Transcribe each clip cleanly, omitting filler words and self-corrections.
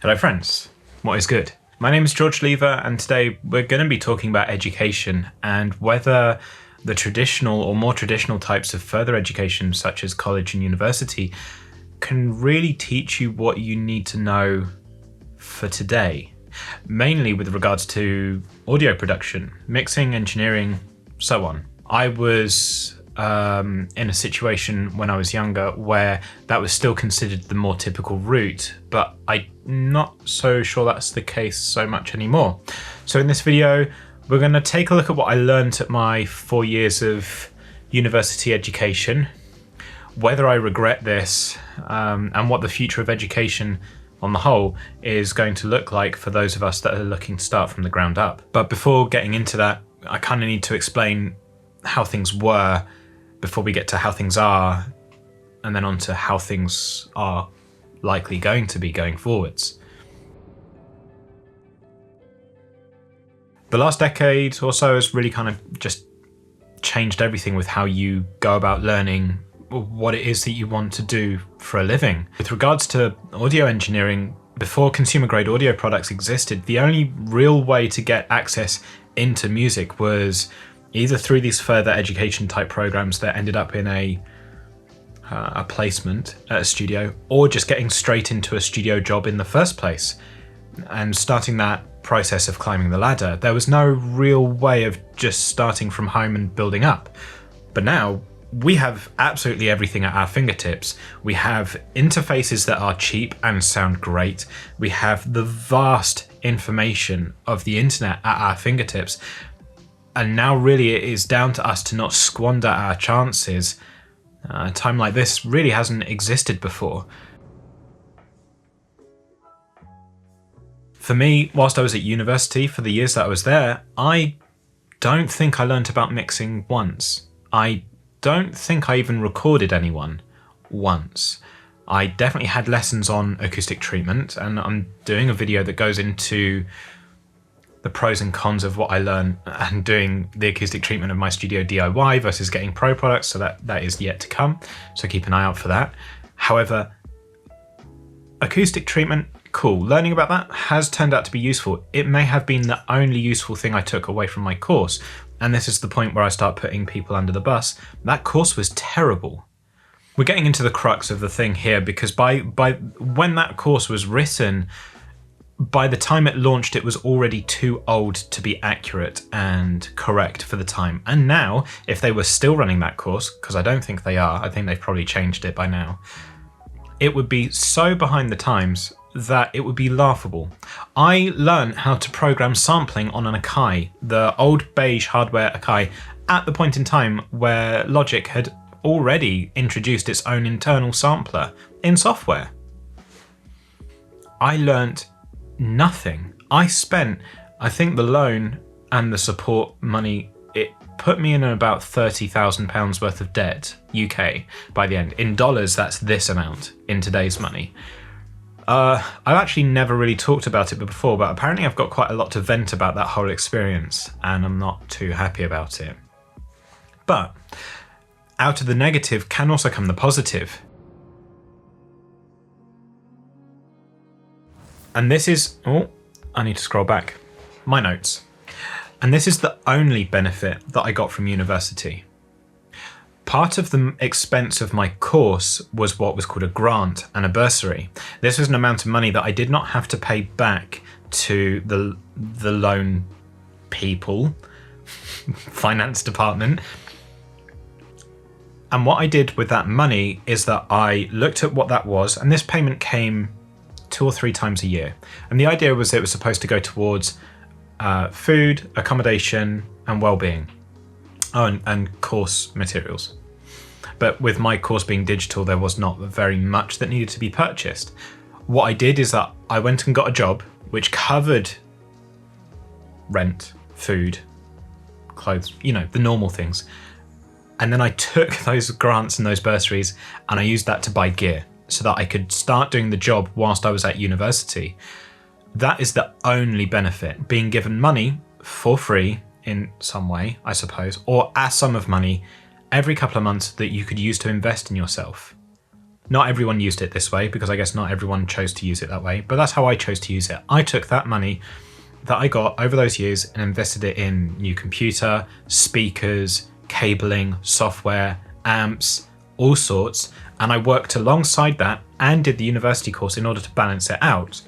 Hello friends, what is good? My name is George Lever and today we're going to be talking about education and whether the traditional or more traditional types of further education such as college and university can really teach you what you need to know for today, mainly with regards to audio production, mixing, engineering, so on. I was in a situation when I was younger where that was still considered the more typical route, but I'm not so sure that's the case so much anymore. So in this video, we're going to take a look at what I learned at my 4 years of university education, whether I regret this, and what the future of education on the whole is going to look like for those of us that are looking to start from the ground up. But before getting into that, I kind of need to explain how things were before we get to how things are, and then on to how things are likely going to be going forwards. The last decade or so has really kind of just changed everything with how you go about learning what it is that you want to do for a living. With regards to audio engineering, before consumer grade audio products existed, the only real way to get access into music was either through these further education type programs that ended up in a placement at a studio, or just getting straight into a studio job in the first place and starting that process of climbing the ladder. There was no real way of just starting from home and building up. But now we have absolutely everything at our fingertips. We have interfaces that are cheap and sound great. We have the vast information of the internet at our fingertips. And now really it is down to us to not squander our chances. A time like this really hasn't existed before. For me, whilst I was at university, for the years that I was there, I don't think I learnt about mixing once. I don't think I even recorded anyone once. I definitely had lessons on acoustic treatment, and I'm doing a video that goes into the pros and cons of what I learned and doing the acoustic treatment of my studio DIY versus getting pro products, so that is yet to come, so keep an eye out for that. However, acoustic treatment, cool. Learning about that has turned out to be useful. It may have been the only useful thing I took away from my course, and this is the point where I start putting people under the bus. That course was terrible. We're getting into the crux of the thing here, because by when that course was written, by the time it launched, it was already too old to be accurate and correct for the time. And now, if they were still running that course, because I don't think they are, I think they've probably changed it by now, it would be so behind the times that it would be laughable. I learned how to program sampling on an Akai, the old beige hardware Akai, at the point in time where Logic had already introduced its own internal sampler in software. I learnt nothing. I spent, I think the loan and the support money, it put me in about £30,000 worth of debt, UK, by the end. In dollars, that's this amount in today's money. I've actually never really talked about it before, but apparently I've got quite a lot to vent about that whole experience, and I'm not too happy about it. But out of the negative can also come the positive. And this is, oh, I need to scroll back. My notes. And this is the only benefit that I got from university. Part of the expense of my course was what was called a grant and a bursary. This was an amount of money that I did not have to pay back to the loan people, finance department. And what I did with that money is that I looked at what that was, and this payment came 2 or 3 times a year. And the idea was it was supposed to go towards food, accommodation, and well-being. Oh, and course materials. But with my course being digital, there was not very much that needed to be purchased. What I did is that I went and got a job which covered rent, food, clothes, you know, the normal things. And then I took those grants and those bursaries and I used that to buy gear so that I could start doing the job whilst I was at university. That is the only benefit, being given money for free in some way, I suppose, or a sum of money every couple of months that you could use to invest in yourself. Not everyone used it this way, because I guess not everyone chose to use it that way, but that's how I chose to use it. I took that money that I got over those years and invested it in new computer, speakers, cabling, software, amps, all sorts, and I worked alongside that and did the university course in order to balance it out.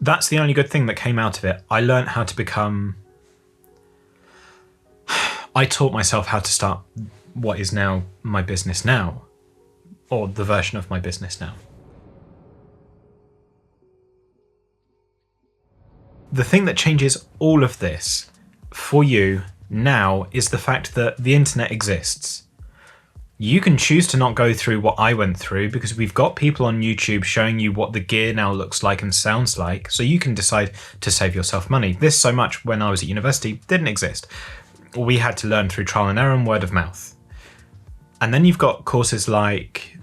That's the only good thing that came out of it. I learned how to become... I taught myself how to start what is now my business now, or the version of my business now. The thing that changes all of this for you now is the fact that the internet exists. You can choose to not go through what I went through, because we've got people on YouTube showing you what the gear now looks like and sounds like, so you can decide to save yourself money. This so much when I was at university didn't exist. We had to learn through trial and error and word of mouth. And then you've got courses like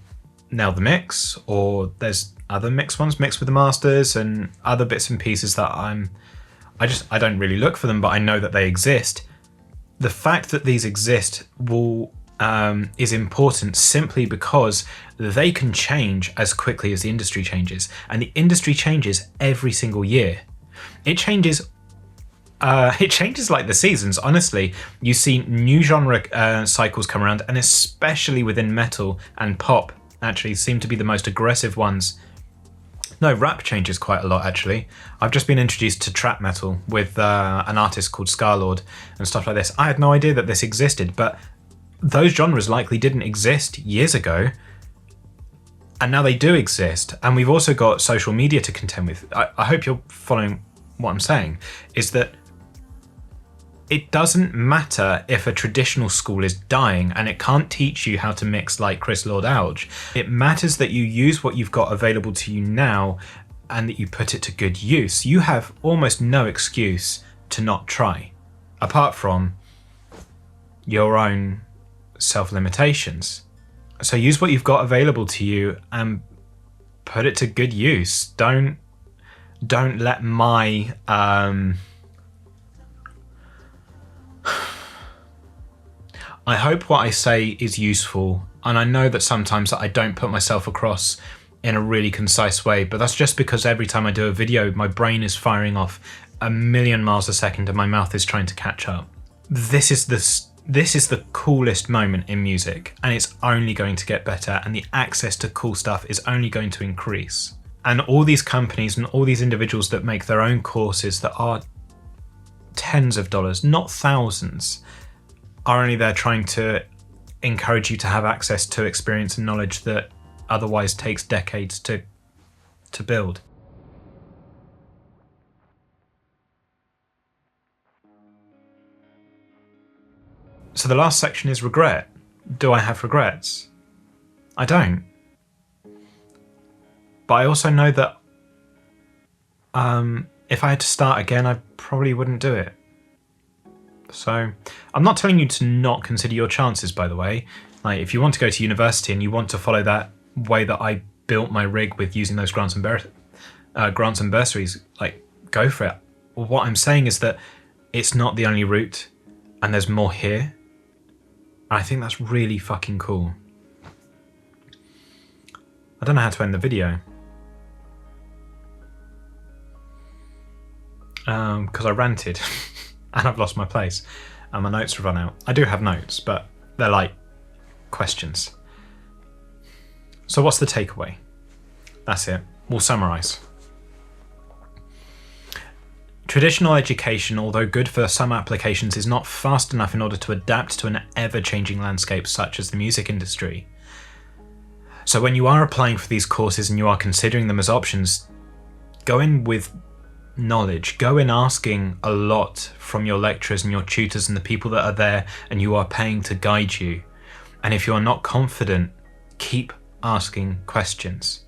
Nail the Mix, or there's other mix ones, Mix with the Masters, and other bits and pieces that I don't really look for them, but I know that they exist. The fact that these exist is important simply because they can change as quickly as the industry changes, and the industry changes every single year. It changes like the seasons, honestly. You see new genre cycles come around, and especially within metal and pop actually seem to be the most aggressive ones. No, rap changes quite a lot actually. I've just been introduced to trap metal with an artist called Scarlord and stuff like this. I had no idea that this existed, but those genres likely didn't exist years ago, and now they do exist. And we've also got social media to contend with. I hope you're following what I'm saying, is that it doesn't matter if a traditional school is dying and it can't teach you how to mix like Chris Lord Alge. It matters that you use what you've got available to you now and that you put it to good use. You have almost no excuse to not try, apart from your own self-limitations. So use what you've got available to you and put it to good use. Don't let my I hope what I say is useful, and I know that sometimes I don't put myself across in a really concise way, but that's just because every time I do a video, my brain is firing off 1,000,000 miles a second and my mouth is trying to catch up. This is the coolest moment in music, and it's only going to get better, and the access to cool stuff is only going to increase. And all these companies and all these individuals that make their own courses that are tens of dollars, not thousands, are only there trying to encourage you to have access to experience and knowledge that otherwise takes decades to build. So the last section is regret. Do I have regrets? I don't. But I also know that if I had to start again, I probably wouldn't do it. So I'm not telling you to not consider your chances, by the way. Like, if you want to go to university and you want to follow that way that I built my rig with using those grants and bursaries, like, go for it. What I'm saying is that it's not the only route, and there's more here. I think that's really fucking cool. I don't know how to end the video. Because I ranted and I've lost my place and my notes have run out. I do have notes, but they're like questions. So what's the takeaway? That's it. We'll summarise. Traditional education, although good for some applications, is not fast enough in order to adapt to an ever-changing landscape such as the music industry. So when you are applying for these courses and you are considering them as options, go in with knowledge. Go in asking a lot from your lecturers and your tutors and the people that are there and you are paying to guide you. And if you're not confident, keep asking questions.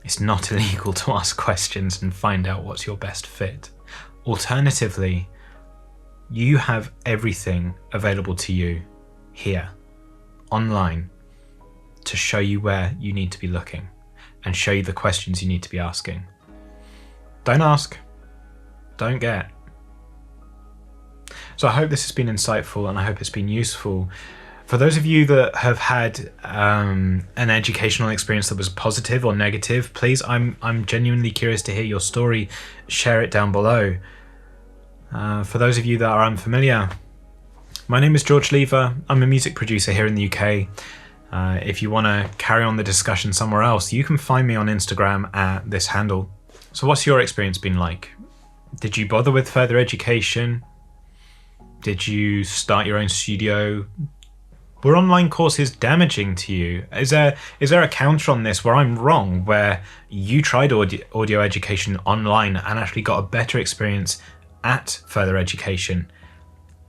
It's not illegal to ask questions and find out what's your best fit. Alternatively, you have everything available to you here, online, to show you where you need to be looking and show you the questions you need to be asking. Don't ask, don't get. So I hope this has been insightful and I hope it's been useful. For those of you that have had an educational experience that was positive or negative, please, I'm genuinely curious to hear your story. Share it down below. For those of you that are unfamiliar, my name is George Lever. I'm a music producer here in the UK. If you want to carry on the discussion somewhere else, you can find me on Instagram at this handle. So what's your experience been like? Did you bother with further education? Did you start your own studio? Were online courses damaging to you? Is there a counter on this where I'm wrong, where you tried audio education online and actually got a better experience at further education?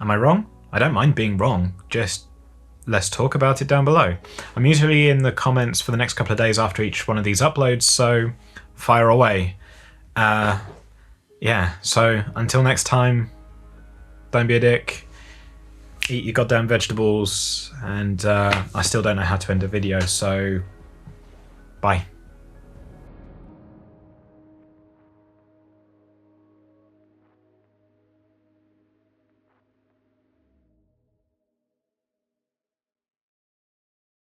Am I wrong? I don't mind being wrong, just let's talk about it down below. I'm usually in the comments for the next couple of days after each one of these uploads, so fire away. Yeah, so until next time, don't be a dick. Eat your goddamn vegetables, and I still don't know how to end a video, so bye.